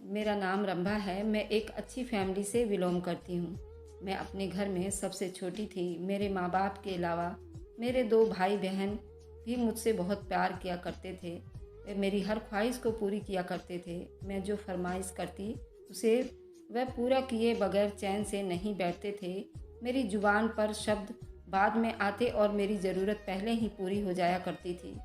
मेरा नाम रंभा है। मैं एक अच्छी फैमिली से बिलोंग करती हूँ। मैं अपने घर में सबसे छोटी थी। मेरे माँ बाप के अलावा मेरे दो भाई बहन भी मुझसे बहुत प्यार किया करते थे। वे मेरी हर ख्वाहिश को पूरी किया करते थे। मैं जो फरमाइश करती उसे वह पूरा किए बगैर चैन से नहीं बैठते थे। मेरी जुबान पर शब्द बाद में आते और मेरी ज़रूरत पहले ही पूरी हो जाया करती थी।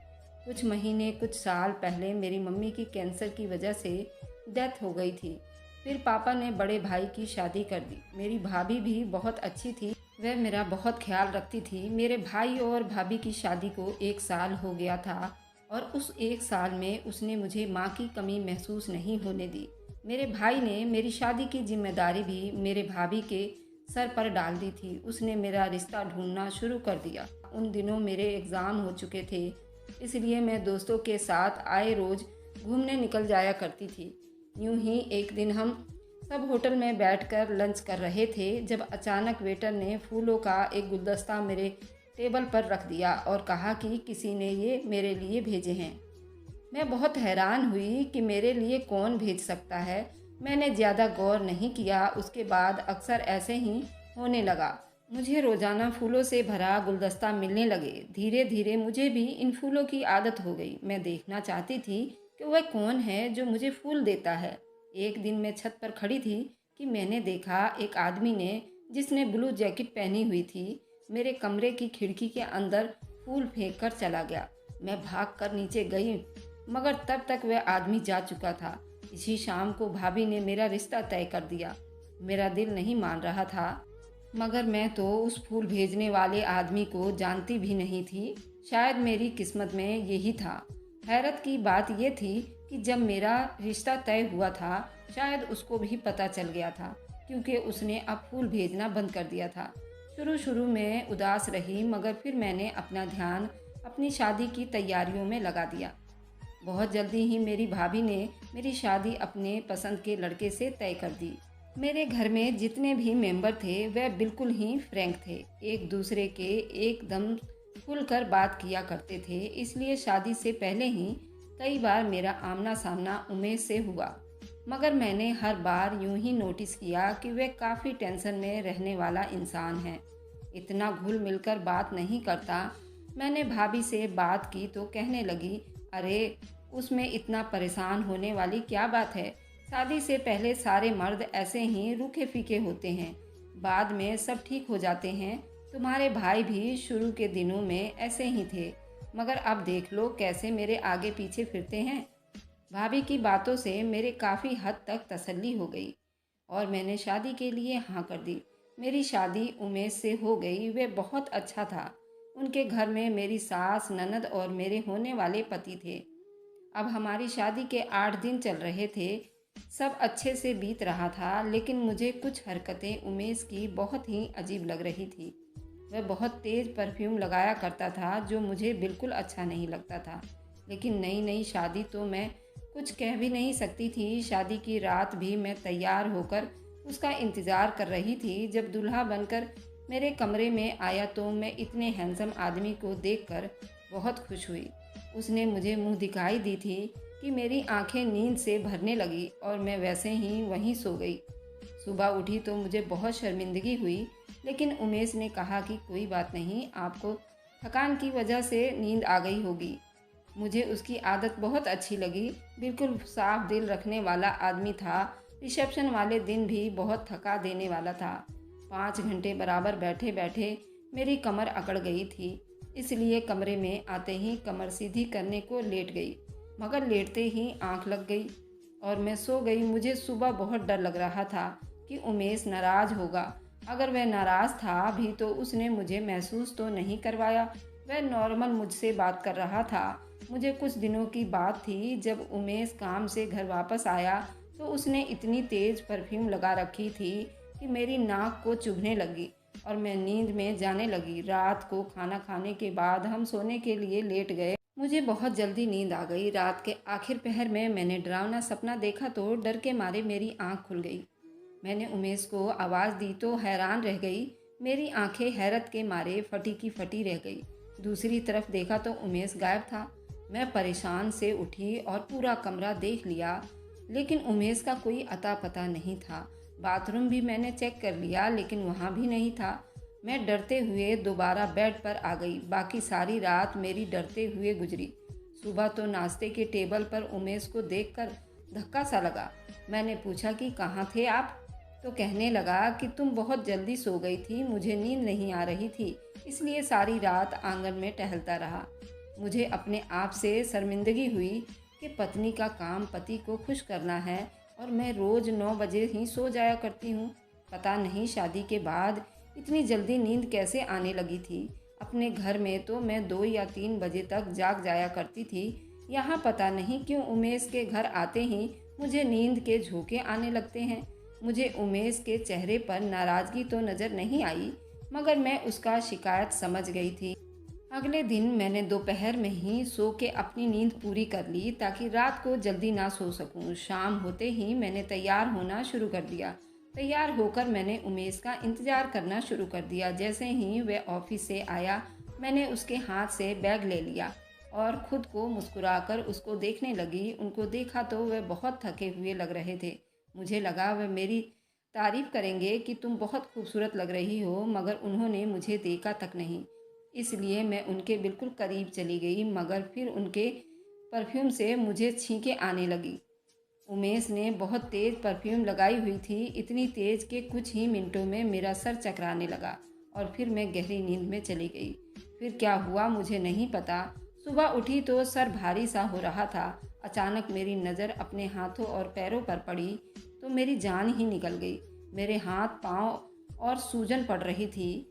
कुछ महीने कुछ साल पहले मेरी मम्मी की कैंसर की वजह से डेथ हो गई थी। फिर पापा ने बड़े भाई की शादी कर दी। मेरी भाभी भी बहुत अच्छी थी, वह मेरा बहुत ख्याल रखती थी। मेरे भाई और भाभी की शादी को 1 साल हो गया था और उस 1 साल में उसने मुझे माँ की कमी महसूस नहीं होने दी। मेरे भाई ने मेरी शादी की जिम्मेदारी भी मेरे भाभी के सर पर डाल दी थी। उसने मेरा रिश्ता ढूंढना शुरू कर दिया। उन दिनों मेरे एग्ज़ाम हो चुके थे, इसलिए मैं दोस्तों के साथ आए रोज़ घूमने निकल जाया करती थी। यूं ही एक दिन हम सब होटल में बैठकर लंच कर रहे थे जब अचानक वेटर ने फूलों का एक गुलदस्ता मेरे टेबल पर रख दिया और कहा कि किसी ने ये मेरे लिए भेजे हैं। मैं बहुत हैरान हुई कि मेरे लिए कौन भेज सकता है। मैंने ज़्यादा गौर नहीं किया। उसके बाद अक्सर ऐसे ही होने लगा। मुझे रोज़ाना फूलों से भरा गुलदस्ता मिलने लगे। धीरे धीरे मुझे भी इन फूलों की आदत हो गई। मैं देखना चाहती थी कि वह कौन है जो मुझे फूल देता है। एक दिन मैं छत पर खड़ी थी कि मैंने देखा एक आदमी ने, जिसने ब्लू जैकेट पहनी हुई थी, मेरे कमरे की खिड़की के अंदर फूल फेंक कर चला गया। मैं भाग कर नीचे गई, मगर तब तक वह आदमी जा चुका था। इसी शाम को भाभी ने मेरा रिश्ता तय कर दिया। मेरा दिल नहीं मान रहा था, मगर मैं तो उस फूल भेजने वाले आदमी को जानती भी नहीं थी। शायद मेरी किस्मत में यही था। हैरत की बात यह थी कि जब मेरा रिश्ता तय हुआ था, शायद उसको भी पता चल गया था, क्योंकि उसने अब फूल भेजना बंद कर दिया था। शुरू शुरू में उदास रही, मगर फिर मैंने अपना ध्यान अपनी शादी की तैयारियों में लगा दिया। बहुत जल्दी ही मेरी भाभी ने मेरी शादी अपने पसंद के लड़के से तय कर दी। मेरे घर में जितने भी मेंबर थे वह बिल्कुल ही फ्रैंक थे, एक दूसरे के एकदम खुलकर बात किया करते थे। इसलिए शादी से पहले ही कई बार मेरा आमना सामना उमेश से हुआ, मगर मैंने हर बार यूं ही नोटिस किया कि वह काफ़ी टेंशन में रहने वाला इंसान है, इतना घुल मिलकर बात नहीं करता। मैंने भाभी से बात की तो कहने लगी, अरे उसमें इतना परेशान होने वाली क्या बात है। शादी से पहले सारे मर्द ऐसे ही रूखे फीके होते हैं, बाद में सब ठीक हो जाते हैं। तुम्हारे भाई भी शुरू के दिनों में ऐसे ही थे, मगर अब देख लो कैसे मेरे आगे पीछे फिरते हैं। भाभी की बातों से मेरे काफ़ी हद तक तसल्ली हो गई और मैंने शादी के लिए हाँ कर दी। मेरी शादी उमेश से हो गई। वे बहुत अच्छा था। उनके घर में मेरी सास, ननद और मेरे होने वाले पति थे। अब हमारी शादी के 8 दिन चल रहे थे। सब अच्छे से बीत रहा था, लेकिन मुझे कुछ हरकतें उमेश की बहुत ही अजीब लग रही थी। वह बहुत तेज़ परफ्यूम लगाया करता था, जो मुझे बिल्कुल अच्छा नहीं लगता था। लेकिन नई नई शादी तो मैं कुछ कह भी नहीं सकती थी। शादी की रात भी मैं तैयार होकर उसका इंतज़ार कर रही थी। जब दूल्हा बनकर मेरे कमरे में आया तो मैं इतने हैंडसम आदमी को देखकर बहुत खुश हुई। उसने मुझे मुंह दिखाई दी थी कि मेरी आंखें नींद से भरने लगी और मैं वैसे ही वहीं सो गई। सुबह उठी तो मुझे बहुत शर्मिंदगी हुई, लेकिन उमेश ने कहा कि कोई बात नहीं, आपको थकान की वजह से नींद आ गई होगी। मुझे उसकी आदत बहुत अच्छी लगी। बिल्कुल साफ दिल रखने वाला आदमी था। रिसेप्शन वाले दिन भी बहुत थका देने वाला था। 5 घंटे बराबर बैठे बैठे मेरी कमर अकड़ गई थी, इसलिए कमरे में आते ही कमर सीधी करने को लेट गई, मगर लेटते ही आंख लग गई और मैं सो गई। मुझे सुबह बहुत डर लग रहा था कि उमेश नाराज़ होगा। अगर वह नाराज़ था भी तो उसने मुझे महसूस तो नहीं करवाया। वह नॉर्मल मुझसे बात कर रहा था। मुझे कुछ दिनों की बात थी, जब उमेश काम से घर वापस आया तो उसने इतनी तेज़ परफ्यूम लगा रखी थी कि मेरी नाक को चुभने लगी और मैं नींद में जाने लगी। रात को खाना खाने के बाद हम सोने के लिए लेट गए। मुझे बहुत जल्दी नींद आ गई। रात के आखिर पहर में मैंने डरावना सपना देखा तो डर के मारे मेरी आंख खुल गई। मैंने उमेश को आवाज़ दी तो हैरान रह गई। मेरी आंखें हैरत के मारे फटी की फटी रह गई। दूसरी तरफ देखा तो उमेश गायब था। मैं परेशान से उठी और पूरा कमरा देख लिया, लेकिन उमेश का कोई अता पता नहीं था। बाथरूम भी मैंने चेक कर लिया लेकिन वहाँ भी नहीं था। मैं डरते हुए दोबारा बेड पर आ गई। बाकी सारी रात मेरी डरते हुए गुजरी। सुबह तो नाश्ते के टेबल पर उमेश को देखकर धक्का सा लगा। मैंने पूछा कि कहाँ थे आप? तो कहने लगा कि तुम बहुत जल्दी सो गई थी, मुझे नींद नहीं आ रही थी, इसलिए सारी रात आंगन में टहलता रहा। मुझे अपने आप से शर्मिंदगी हुई कि पत्नी का काम पति को खुश करना है और मैं रोज़ 9 बजे ही सो जाया करती हूँ। पता नहीं शादी के बाद इतनी जल्दी नींद कैसे आने लगी थी। अपने घर में तो मैं 2 या 3 बजे तक जाग जाया करती थी। यहाँ पता नहीं क्यों उमेश के घर आते ही मुझे नींद के झोंके आने लगते हैं। मुझे उमेश के चेहरे पर नाराज़गी तो नज़र नहीं आई, मगर मैं उसका शिकायत समझ गई थी। अगले दिन मैंने दोपहर में ही सो के अपनी नींद पूरी कर ली ताकि रात को जल्दी ना सो सकूं। शाम होते ही मैंने तैयार होना शुरू कर दिया। तैयार होकर मैंने उमेश का इंतज़ार करना शुरू कर दिया। जैसे ही वह ऑफिस से आया, मैंने उसके हाथ से बैग ले लिया और खुद को मुस्कुराकर उसको देखने लगी। उनको देखा तो वह बहुत थके हुए लग रहे थे। मुझे लगा वह मेरी तारीफ़ करेंगे कि तुम बहुत खूबसूरत लग रही हो, मगर उन्होंने मुझे देखा तक नहीं। इसलिए मैं उनके बिल्कुल करीब चली गई, मगर फिर उनके परफ्यूम से मुझे छींकें आने लगी। उमेश ने बहुत तेज़ परफ्यूम लगाई हुई थी, इतनी तेज़ कि कुछ ही मिनटों में मेरा सर चकराने लगा और फिर मैं गहरी नींद में चली गई। फिर क्या हुआ मुझे नहीं पता। सुबह उठी तो सर भारी सा हो रहा था। अचानक मेरी नज़र अपने हाथों और पैरों पर पड़ी तो मेरी जान ही निकल गई। मेरे हाथ पाँव और सूजन पड़ रही थी।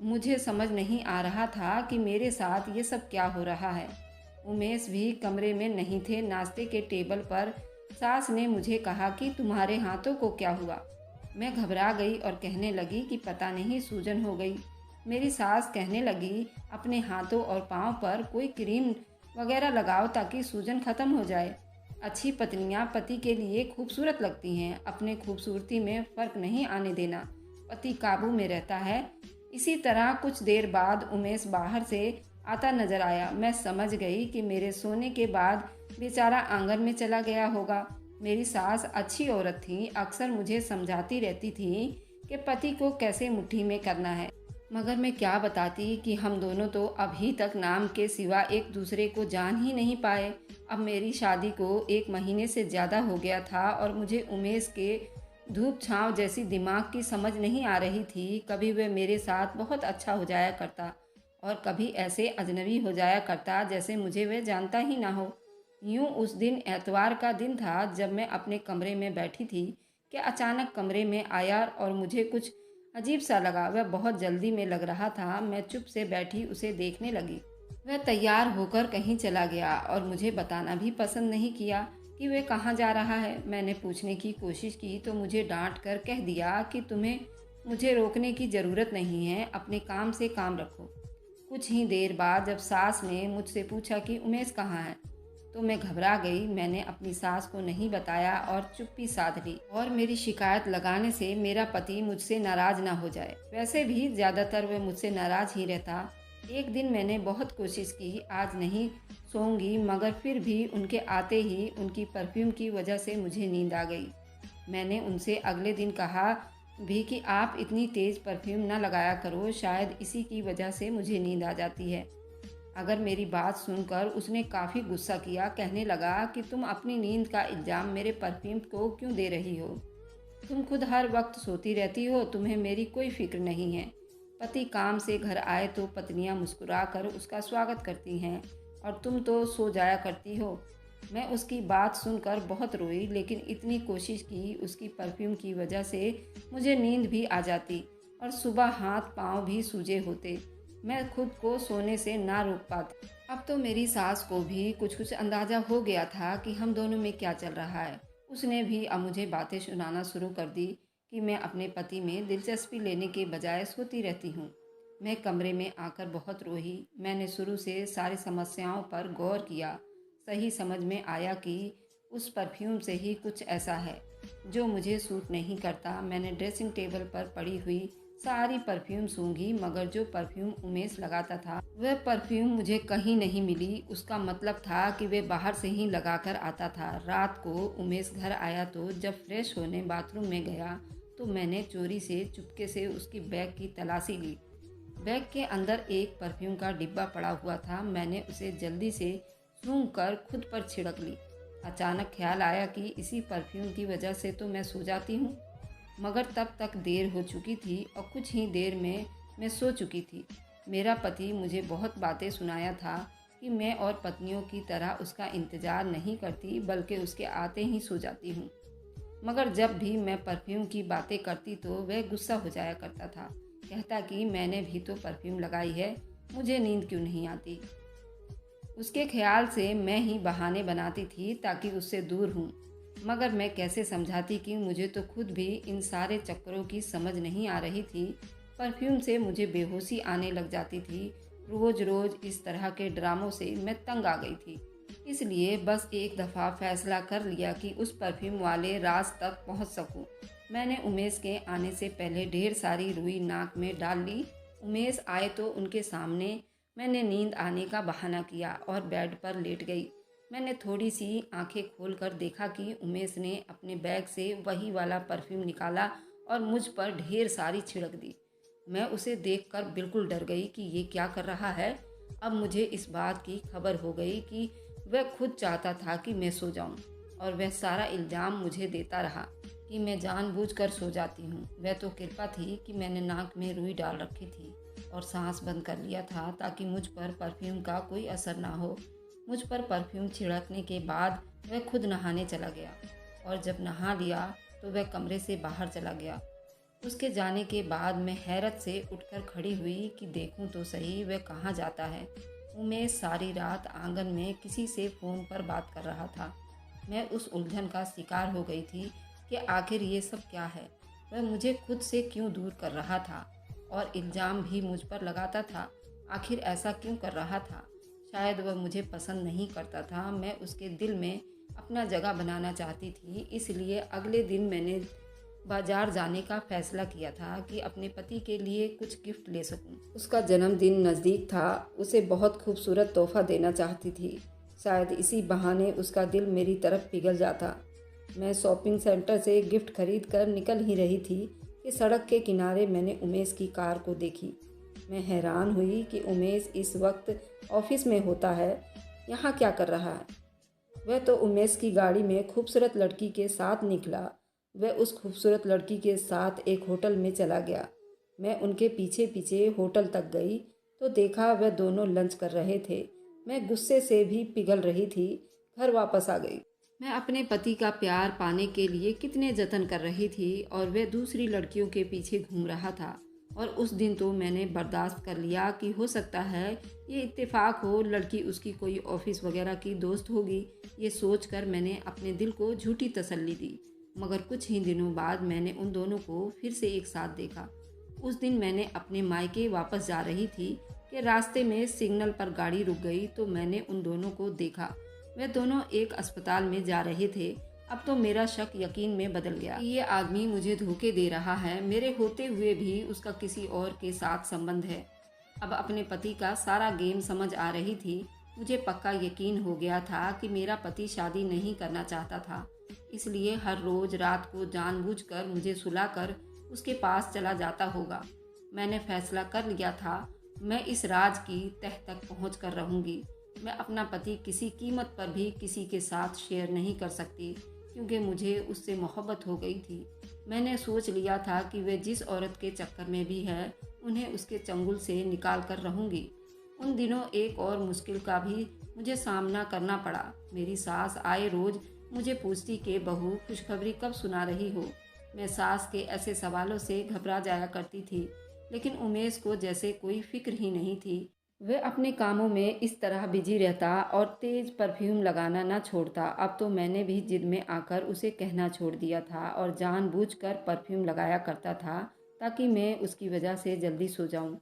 मुझे समझ नहीं आ रहा था कि मेरे साथ ये सब क्या हो रहा है। उमेश भी कमरे में नहीं थे। नाश्ते के टेबल पर सास ने मुझे कहा कि तुम्हारे हाथों को क्या हुआ। मैं घबरा गई और कहने लगी कि पता नहीं सूजन हो गई। मेरी सास कहने लगी अपने हाथों और पाँव पर कोई क्रीम वगैरह लगाओ ताकि सूजन ख़त्म हो जाए। अच्छी पत्नियां पति के लिए खूबसूरत लगती हैं, अपने खूबसूरती में फ़र्क नहीं आने देना, पति काबू में रहता है। इसी तरह कुछ देर बाद उमेश बाहर से आता नजर आया। मैं समझ गई कि मेरे सोने के बाद बेचारा आंगन में चला गया होगा। मेरी सास अच्छी औरत थी, अक्सर मुझे समझाती रहती थी कि पति को कैसे मुट्ठी में करना है, मगर मैं क्या बताती कि हम दोनों तो अभी तक नाम के सिवा एक दूसरे को जान ही नहीं पाए। अब मेरी शादी को 1 महीने से ज़्यादा हो गया था और मुझे उमेश के धूप छांव जैसी दिमाग की समझ नहीं आ रही थी। कभी वह मेरे साथ बहुत अच्छा हो जाया करता और कभी ऐसे अजनबी हो जाया करता जैसे मुझे वह जानता ही ना हो। यूं उस दिन एतवार का दिन था। जब मैं अपने कमरे में बैठी थी कि अचानक कमरे में आया और मुझे कुछ अजीब सा लगा। वह बहुत जल्दी में लग रहा था। मैं चुप से बैठी उसे देखने लगी। वह तैयार होकर कहीं चला गया और मुझे बताना भी पसंद नहीं किया कि वह कहाँ जा रहा है। मैंने पूछने की कोशिश की तो मुझे डांट कर कह दिया कि तुम्हें मुझे रोकने की ज़रूरत नहीं है, अपने काम से काम रखो। कुछ ही देर बाद जब सास ने मुझसे पूछा कि उमेश कहाँ है, तो मैं घबरा गई। मैंने अपनी सास को नहीं बताया और चुप्पी साध ली और मेरी शिकायत लगाने से मेरा पति मुझसे नाराज़ ना हो जाए। वैसे भी ज़्यादातर वह मुझसे नाराज़ ही रहता। एक दिन मैंने बहुत कोशिश की, आज नहीं सोऊंगी, मगर फिर भी उनके आते ही उनकी परफ्यूम की वजह से मुझे नींद आ गई। मैंने उनसे अगले दिन कहा भी कि आप इतनी तेज़ परफ्यूम ना लगाया करो, शायद इसी की वजह से मुझे नींद आ जाती है। अगर मेरी बात सुनकर उसने काफ़ी गुस्सा किया। कहने लगा कि तुम अपनी नींद का इल्ज़ाम मेरे परफ्यूम को क्यों दे रही हो? तुम खुद हर वक्त सोती रहती हो, तुम्हें मेरी कोई फिक्र नहीं है। पति काम से घर आए तो पत्नियां मुस्कुराकर उसका स्वागत करती हैं और तुम तो सो जाया करती हो। मैं उसकी बात सुनकर बहुत रोई, लेकिन इतनी कोशिश की उसकी परफ्यूम की वजह से मुझे नींद भी आ जाती और सुबह हाथ पांव भी सूजे होते। मैं खुद को सोने से ना रोक पाती। अब तो मेरी सास को भी कुछ अंदाज़ा हो गया था कि हम दोनों में क्या चल रहा है। उसने भी अब मुझे बातें सुनाना शुरू कर दी कि मैं अपने पति में दिलचस्पी लेने के बजाय सोती रहती हूँ। मैं कमरे में आकर बहुत रोई। मैंने शुरू से सारी समस्याओं पर गौर किया। सही समझ में आया कि उस परफ्यूम से ही कुछ ऐसा है जो मुझे सूट नहीं करता। मैंने ड्रेसिंग टेबल पर पड़ी हुई सारी परफ्यूम सूंघी, मगर जो परफ्यूम उमेश लगाता था वह परफ्यूम मुझे कहीं नहीं मिली। उसका मतलब था कि वह बाहर से ही लगाकर आता था। रात को उमेश घर आया तो जब फ्रेश होने बाथरूम में गया तो मैंने चोरी से चुपके से उसकी बैग की तलाशी ली। बैग के अंदर एक परफ्यूम का डिब्बा पड़ा हुआ था। मैंने उसे जल्दी से सूंघ कर खुद पर छिड़क ली। अचानक ख्याल आया कि इसी परफ्यूम की वजह से तो मैं सो जाती हूँ, मगर तब तक देर हो चुकी थी और कुछ ही देर में मैं सो चुकी थी। मेरा पति मुझे बहुत बातें सुनाया था कि मैं और पत्नियों की तरह उसका इंतज़ार नहीं करती, बल्कि उसके आते ही सो जाती हूँ। मगर जब भी मैं परफ्यूम की बातें करती तो वह गुस्सा हो जाया करता था। कहता कि मैंने भी तो परफ्यूम लगाई है, मुझे नींद क्यों नहीं आती। उसके ख्याल से मैं ही बहाने बनाती थी ताकि उससे दूर हूँ, मगर मैं कैसे समझाती कि मुझे तो खुद भी इन सारे चक्करों की समझ नहीं आ रही थी। परफ्यूम से मुझे बेहोशी आने लग जाती थी। रोज़ रोज़ इस तरह के ड्रामों से मैं तंग आ गई थी। इसलिए बस एक दफ़ा फैसला कर लिया कि उस परफ्यूम वाले राज तक पहुंच सकूं। मैंने उमेश के आने से पहले ढेर सारी रुई नाक में डाल ली। उमेश आए तो उनके सामने मैंने नींद आने का बहाना किया और बेड पर लेट गई। मैंने थोड़ी सी आंखें खोलकर देखा कि उमेश ने अपने बैग से वही वाला परफ्यूम निकाला और मुझ पर ढेर सारी छिड़क दी। मैं उसे देखकर बिल्कुल डर गई कि ये क्या कर रहा है। अब मुझे इस बात की खबर हो गई कि वह खुद चाहता था कि मैं सो जाऊं, और वह सारा इल्ज़ाम मुझे देता रहा कि मैं जानबूझकर सो जाती हूँ। वह तो कृपा थी कि मैंने नाक में रुई डाल रखी थी और सांस बंद कर लिया था ताकि मुझ पर परफ्यूम का कोई असर ना हो। मुझ पर परफ्यूम छिड़कने के बाद वह खुद नहाने चला गया, और जब नहा लिया तो वह कमरे से बाहर चला गया। उसके जाने के बाद मैं हैरत से उठकर खड़ी हुई कि देखूं तो सही वह कहाँ जाता है। उमेश सारी रात आंगन में किसी से फ़ोन पर बात कर रहा था। मैं उस उलझन का शिकार हो गई थी कि आखिर ये सब क्या है। वह मुझे खुद से क्यों दूर कर रहा था और इल्ज़ाम भी मुझ पर लगाता था। आखिर ऐसा क्यों कर रहा था? शायद वह मुझे पसंद नहीं करता था। मैं उसके दिल में अपना जगह बनाना चाहती थी। इसलिए अगले दिन मैंने बाजार जाने का फैसला किया था कि अपने पति के लिए कुछ गिफ्ट ले सकूं। उसका जन्मदिन नज़दीक था। उसे बहुत खूबसूरत तोहफा देना चाहती थी। शायद इसी बहाने उसका दिल मेरी तरफ पिघल जाता। मैं शॉपिंग सेंटर से गिफ्ट खरीद कर निकल ही रही थी कि सड़क के किनारे मैंने उमेश की कार को देखी। मैं हैरान हुई कि उमेश इस वक्त ऑफिस में होता है, यहाँ क्या कर रहा है। वह तो उमेश की गाड़ी में खूबसूरत लड़की के साथ निकला। वह उस खूबसूरत लड़की के साथ एक होटल में चला गया। मैं उनके पीछे पीछे होटल तक गई तो देखा वह दोनों लंच कर रहे थे। मैं गुस्से से भी पिघल रही थी। घर वापस आ गई। मैं अपने पति का प्यार पाने के लिए कितने जतन कर रही थी और वह दूसरी लड़कियों के पीछे घूम रहा था। और उस दिन तो मैंने बर्दाश्त कर लिया कि हो सकता है ये इत्तेफाक हो, लड़की उसकी कोई ऑफिस वगैरह की दोस्त होगी। ये सोचकर मैंने अपने दिल को झूठी तसल्ली दी। मगर कुछ ही दिनों बाद मैंने उन दोनों को फिर से एक साथ देखा। उस दिन मैंने अपने मायके वापस जा रही थी कि रास्ते में सिग्नल पर गाड़ी रुक गई तो मैंने उन दोनों को देखा। वे दोनों एक अस्पताल में जा रहे थे। अब तो मेरा शक यकीन में बदल गया कि ये आदमी मुझे धोखे दे रहा है। मेरे होते हुए भी उसका किसी और के साथ संबंध है। अब अपने पति का सारा गेम समझ आ रही थी। मुझे पक्का यकीन हो गया था कि मेरा पति शादी नहीं करना चाहता था, इसलिए हर रोज रात को जानबूझकर मुझे सुलाकर उसके पास चला जाता होगा। मैंने फैसला कर लिया था, मैं इस राज की तह तक पहुँच कर रहूँगी। मैं अपना पति किसी कीमत पर भी किसी के साथ शेयर नहीं कर सकती, क्योंकि मुझे उससे मोहब्बत हो गई थी। मैंने सोच लिया था कि वह जिस औरत के चक्कर में भी है, उन्हें उसके चंगुल से निकाल कर रहूँगी। उन दिनों एक और मुश्किल का भी मुझे सामना करना पड़ा। मेरी सास आए रोज़ मुझे पूछती कि बहू खुशखबरी कब सुना रही हो। मैं सास के ऐसे सवालों से घबरा जाया करती थी, लेकिन उमेश को जैसे कोई फिक्र ही नहीं थी। वह अपने कामों में इस तरह बिजी रहता और तेज परफ्यूम लगाना ना छोड़ता। अब तो मैंने भी जिद में आकर उसे कहना छोड़ दिया था और जानबूझकर परफ्यूम लगाया करता था ताकि मैं उसकी वजह से जल्दी सो जाऊं।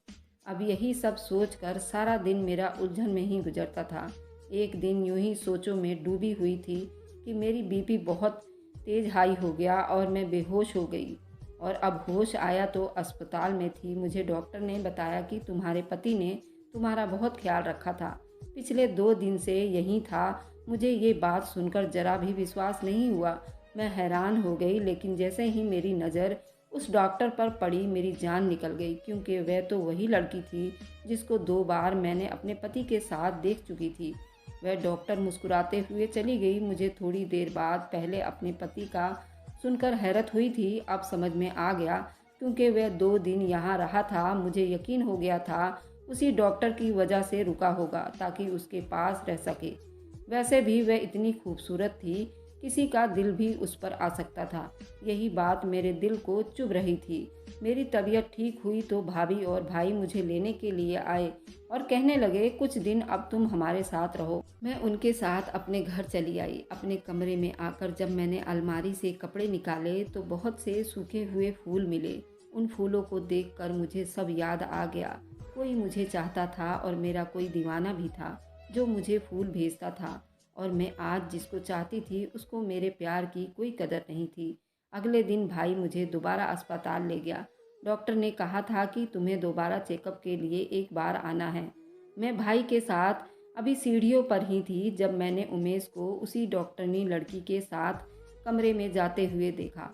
अब यही सब सोचकर सारा दिन मेरा उलझन में ही गुजरता था। एक दिन यूं ही सोचों में डूबी हुई थी कि मेरी बीपी बहुत तेज हाई हो गया और मैं बेहोश हो गई और अब होश आया तो अस्पताल में थी। मुझे डॉक्टर ने बताया कि तुम्हारे पति ने तुम्हारा बहुत ख्याल रखा था, पिछले 2 दिन से यहीं था। मुझे ये बात सुनकर जरा भी विश्वास नहीं हुआ। मैं हैरान हो गई, लेकिन जैसे ही मेरी नज़र उस डॉक्टर पर पड़ी मेरी जान निकल गई, क्योंकि वह तो वही लड़की थी जिसको 2 बार मैंने अपने पति के साथ देख चुकी थी। वह डॉक्टर मुस्कुराते हुए चली गई। मुझे थोड़ी देर बाद पहले अपने पति का सुनकर हैरत हुई थी, अब समझ में आ गया, क्योंकि वह 2 दिन यहाँ रहा था। मुझे यकीन हो गया था उसी डॉक्टर की वजह से रुका होगा ताकि उसके पास रह सके। वैसे भी वह इतनी खूबसूरत थी, किसी का दिल भी उस पर आ सकता था। यही बात मेरे दिल को चुभ रही थी। मेरी तबीयत ठीक हुई तो भाभी और भाई मुझे लेने के लिए आए और कहने लगे, कुछ दिन अब तुम हमारे साथ रहो। मैं उनके साथ अपने घर चली आई। अपने कमरे में आकर जब मैंने अलमारी से कपड़े निकाले तो बहुत से सूखे हुए फूल मिले। उन फूलों को देखकर मुझे सब याद आ गया। कोई मुझे चाहता था और मेरा कोई दीवाना भी था जो मुझे फूल भेजता था, और मैं आज जिसको चाहती थी उसको मेरे प्यार की कोई कदर नहीं थी। अगले दिन भाई मुझे दोबारा अस्पताल ले गया। डॉक्टर ने कहा था कि तुम्हें दोबारा चेकअप के लिए एक बार आना है। मैं भाई के साथ अभी सीढ़ियों पर ही थी जब मैंने उमेश को उसी डॉक्टरनी लड़की के साथ कमरे में जाते हुए देखा।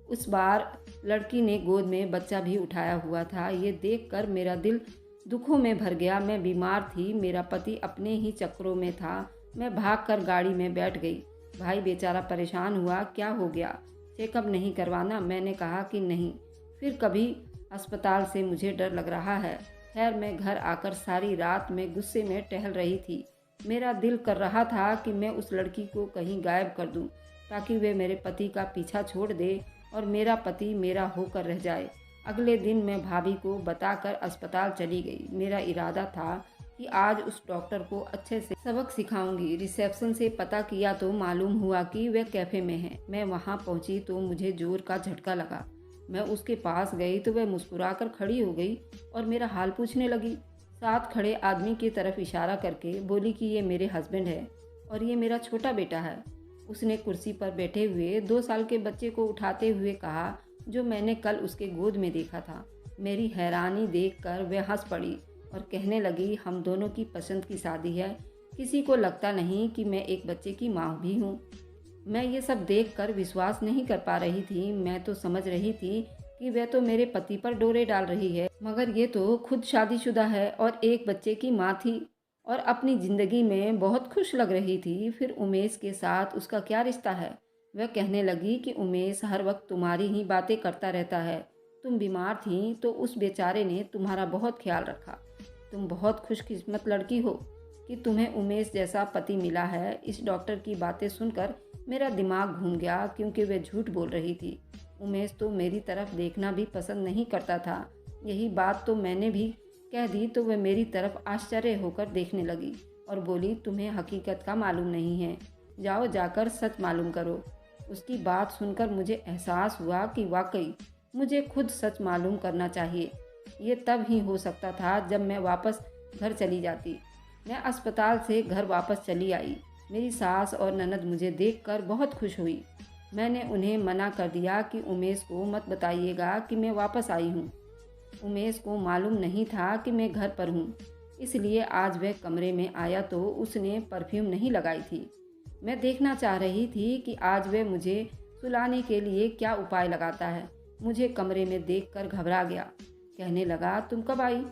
उस बार लड़की ने गोद में बच्चा भी उठाया हुआ था। ये देखकर मेरा दिल दुखों में भर गया। मैं बीमार थी, मेरा पति अपने ही चक्करों में था। मैं भागकर गाड़ी में बैठ गई। भाई बेचारा परेशान हुआ, क्या हो गया, चेकअप नहीं करवाना? मैंने कहा कि नहीं, फिर कभी अस्पताल से मुझे डर लग रहा है। खैर, मैं घर आकर सारी रात में गुस्से में टहल रही थी। मेरा दिल कर रहा था कि मैं उस लड़की को कहीं गायब कर दूं, ताकि वे मेरे पति का पीछा छोड़ दे और मेरा पति मेरा होकर रह जाए। अगले दिन मैं भाभी को बताकर अस्पताल चली गई। मेरा इरादा था कि आज उस डॉक्टर को अच्छे से सबक सिखाऊंगी। रिसेप्शन से पता किया तो मालूम हुआ कि वह कैफ़े में है। मैं वहां पहुंची तो मुझे जोर का झटका लगा। मैं उसके पास गई तो वह मुस्कुराकर खड़ी हो गई और मेरा हाल पूछने लगी। साथ खड़े आदमी की तरफ इशारा करके बोली कि ये मेरे हस्बैंड है और ये मेरा छोटा बेटा है। उसने कुर्सी पर बैठे हुए 2 साल के बच्चे को उठाते हुए कहा, जो मैंने कल उसके गोद में देखा था। मेरी हैरानी देखकर वह हंस पड़ी और कहने लगी, हम दोनों की पसंद की शादी है, किसी को लगता नहीं कि मैं एक बच्चे की माँ भी हूँ। मैं ये सब देखकर विश्वास नहीं कर पा रही थी। मैं तो समझ रही थी कि वह तो मेरे पति पर डोरे डाल रही है, मगर ये तो खुद शादीशुदा है और एक बच्चे की माँ थी और अपनी ज़िंदगी में बहुत खुश लग रही थी। फिर उमेश के साथ उसका क्या रिश्ता है? वह कहने लगी कि उमेश हर वक्त तुम्हारी ही बातें करता रहता है। तुम बीमार थी तो उस बेचारे ने तुम्हारा बहुत ख्याल रखा। तुम बहुत खुशकिस्मत लड़की हो कि तुम्हें उमेश जैसा पति मिला है। इस डॉक्टर की बातें सुनकर मेरा दिमाग घूम गया, क्योंकि वह झूठ बोल रही थी। उमेश तो मेरी तरफ देखना भी पसंद नहीं करता था। यही बात तो मैंने भी कह दी तो वह मेरी तरफ आश्चर्य होकर देखने लगी और बोली, तुम्हें हकीकत का मालूम नहीं है, जाओ जाकर सच मालूम करो। उसकी बात सुनकर मुझे एहसास हुआ कि वाकई मुझे खुद सच मालूम करना चाहिए। ये तब ही हो सकता था जब मैं वापस घर चली जाती। मैं अस्पताल से घर वापस चली आई। मेरी सास और ननद मुझे देखकर बहुत खुश हुई। मैंने उन्हें मना कर दिया कि उमेश को मत बताइएगा कि मैं वापस आई हूँ। उमेश को मालूम नहीं था कि मैं घर पर हूँ, इसलिए आज वह कमरे में आया तो उसने परफ्यूम नहीं लगाई थी। मैं देखना चाह रही थी कि आज वह मुझे सुलाने के लिए क्या उपाय लगाता है। मुझे कमरे में देखकर घबरा गया। कहने लगा, तुम कब आई?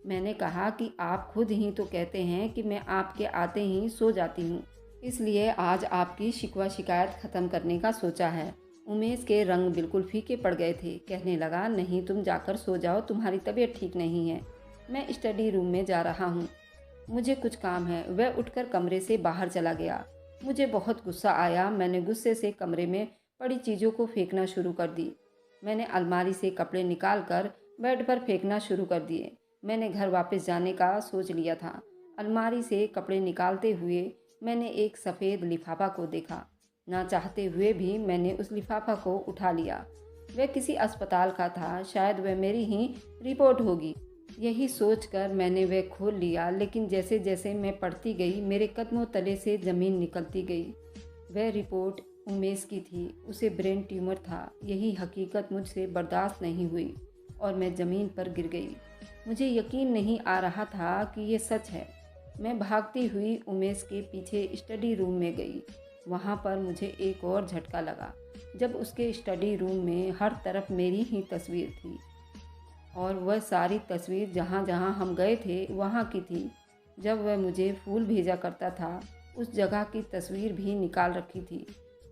मैंने कहा कि आप खुद ही तो कहते हैं कि मैं आपके आते ही सो जाती हूँ, इसलिए आज आपकी शिकवा शिकायत ख़त्म करने का सोचा है। उमेश के रंग बिल्कुल फीके पड़ गए थे। कहने लगा, नहीं, तुम जाकर सो जाओ, तुम्हारी तबीयत ठीक नहीं है। मैं स्टडी रूम में जा रहा हूँ, मुझे कुछ काम है। वह उठकर कमरे से बाहर चला गया। मुझे बहुत गुस्सा आया। मैंने गुस्से से कमरे में पड़ी चीज़ों को फेंकना शुरू कर दी। मैंने अलमारी से कपड़े निकाल कर बेड पर फेंकना शुरू कर दिए। मैंने घर वापस जाने का सोच लिया था। अलमारी से कपड़े निकालते हुए मैंने एक सफ़ेद लिफाफा को देखा। ना चाहते हुए भी मैंने उस लिफाफा को उठा लिया। वह किसी अस्पताल का था, शायद वह मेरी ही रिपोर्ट होगी। यही सोचकर मैंने वह खोल लिया, लेकिन जैसे जैसे मैं पढ़ती गई मेरे कदमों तले से ज़मीन निकलती गई। वह रिपोर्ट उमेश की थी, उसे ब्रेन ट्यूमर था। यही हकीकत मुझसे बर्दाश्त नहीं हुई और मैं ज़मीन पर गिर गई। मुझे यकीन नहीं आ रहा था कि ये सच है। मैं भागती हुई उमेश के पीछे स्टडी रूम में गई। वहाँ पर मुझे एक और झटका लगा जब उसके स्टडी रूम में हर तरफ मेरी ही तस्वीर थी और वह सारी तस्वीर जहाँ जहाँ हम गए थे वहाँ की थी। जब वह मुझे फूल भेजा करता था उस जगह की तस्वीर भी निकाल रखी थी।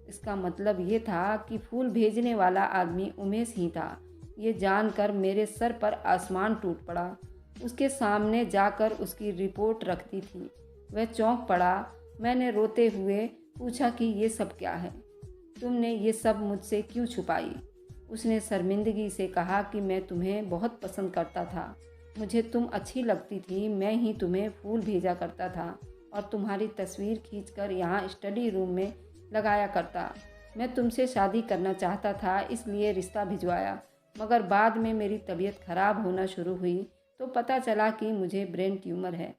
इसका मतलब ये था कि फूल भेजने वाला आदमी उमेश ही था। ये जानकर मेरे सर पर आसमान टूट पड़ा। उसके सामने जाकर उसकी रिपोर्ट रखती थी। वह चौंक पड़ा। मैंने रोते हुए पूछा कि ये सब क्या है, तुमने ये सब मुझसे क्यों छुपाई? उसने शर्मिंदगी से कहा कि मैं तुम्हें बहुत पसंद करता था, मुझे तुम अच्छी लगती थी, मैं ही तुम्हें फूल भेजा करता था और तुम्हारी तस्वीर खींचकर यहाँ स्टडी रूम में लगाया करता। मैं तुमसे शादी करना चाहता था, इसलिए रिश्ता भिजवाया, मगर बाद में मेरी तबीयत खराब होना शुरू हुई तो पता चला कि मुझे ब्रेन ट्यूमर है।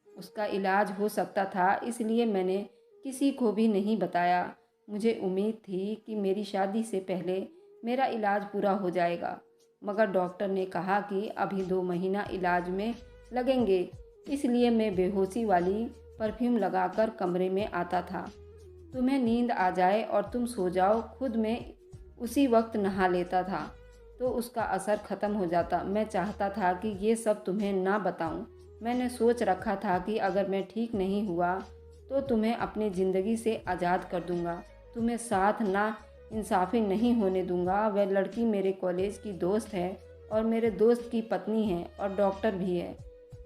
उसका इलाज हो सकता था, इसलिए मैंने किसी को भी नहीं बताया। मुझे उम्मीद थी कि मेरी शादी से पहले मेरा इलाज पूरा हो जाएगा, मगर डॉक्टर ने कहा कि अभी 2 महीना इलाज में लगेंगे। इसलिए मैं बेहोशी वाली परफ्यूम लगाकर कमरे में आता था। तुम्हें नींद आ जाए और तुम सो जाओ, खुद मैं उसी वक्त नहा लेता था तो उसका असर ख़त्म हो जाता। मैं चाहता था कि ये सब तुम्हें ना बताऊं। मैंने सोच रखा था कि अगर मैं ठीक नहीं हुआ तो तुम्हें अपनी ज़िंदगी से आज़ाद कर दूंगा, तुम्हें साथ ना इंसाफ़ी नहीं होने दूंगा। वह लड़की मेरे कॉलेज की दोस्त है और मेरे दोस्त की पत्नी है और डॉक्टर भी है।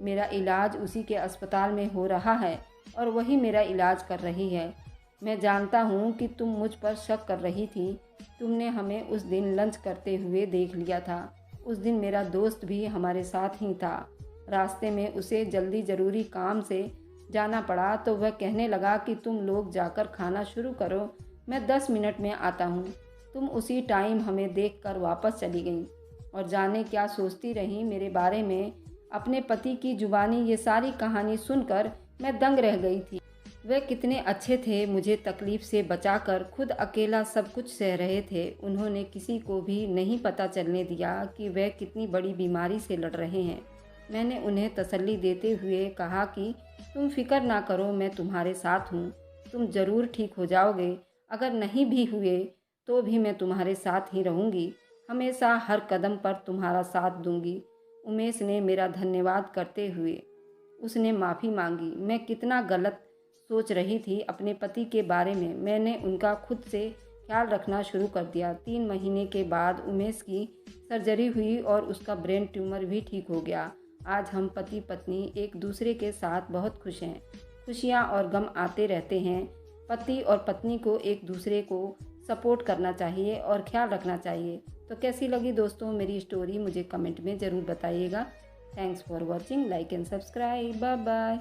मेरा इलाज उसी के अस्पताल में हो रहा है और वही मेरा इलाज कर रही है। मैं जानता हूँ कि तुम मुझ पर शक कर रही थी। तुमने हमें उस दिन लंच करते हुए देख लिया था। उस दिन मेरा दोस्त भी हमारे साथ ही था। रास्ते में उसे जल्दी ज़रूरी काम से जाना पड़ा तो वह कहने लगा कि तुम लोग जाकर खाना शुरू करो, मैं 10 मिनट में आता हूँ। तुम उसी टाइम हमें देखकर वापस चली गई और जाने क्या सोचती रही मेरे बारे में। अपने पति की जुबानी ये सारी कहानी सुनकर मैं दंग रह गई थी। वे कितने अच्छे थे, मुझे तकलीफ़ से बचाकर खुद अकेला सब कुछ सह रहे थे। उन्होंने किसी को भी नहीं पता चलने दिया कि वे कितनी बड़ी बीमारी से लड़ रहे हैं। मैंने उन्हें तसल्ली देते हुए कहा कि तुम फिक्र ना करो, मैं तुम्हारे साथ हूँ, तुम ज़रूर ठीक हो जाओगे। अगर नहीं भी हुए तो भी मैं तुम्हारे साथ ही रहूँगी, हमेशा हर कदम पर तुम्हारा साथ दूँगी। उमेश ने मेरा धन्यवाद करते हुए उसने माफ़ी मांगी। मैं कितना गलत सोच रही थी अपने पति के बारे में। मैंने उनका खुद से ख्याल रखना शुरू कर दिया। 3 महीने के बाद उमेश की सर्जरी हुई और उसका ब्रेन ट्यूमर भी ठीक हो गया। आज हम पति पत्नी एक दूसरे के साथ बहुत खुश हैं। खुशियाँ और गम आते रहते हैं। पति और पत्नी को एक दूसरे को सपोर्ट करना चाहिए और ख्याल रखना चाहिए। तो कैसी लगी दोस्तों मेरी स्टोरी, मुझे कमेंट में ज़रूर बताइएगा। Thanks for watching, like and subscribe, bye bye.